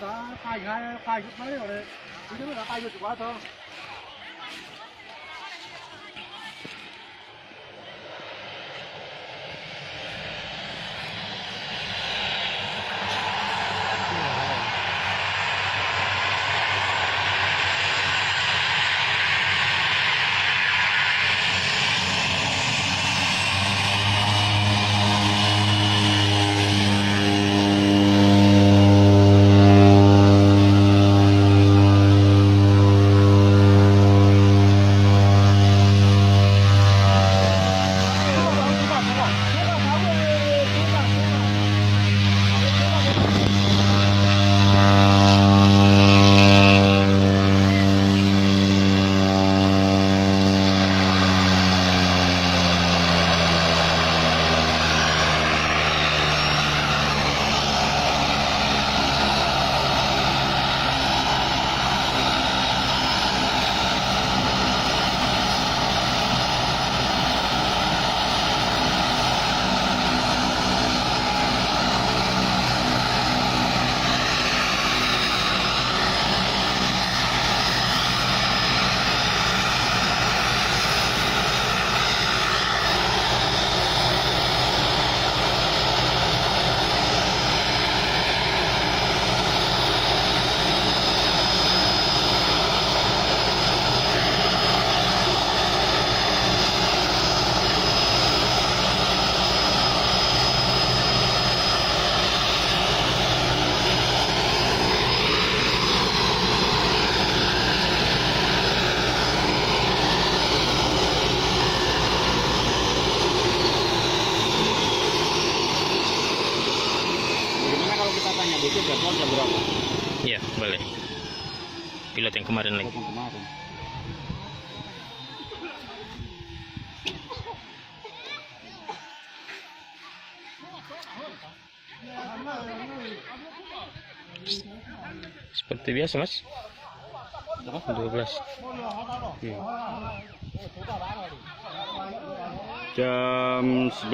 đã khai chút mấy rồi đấy, chứ là khai chút quá thôi. Itu jadwal jam berapa? Iya, boleh. Pilot yang kemarin lagi. Yang kemarin. Seperti biasa, Mas. 12. Jam 11.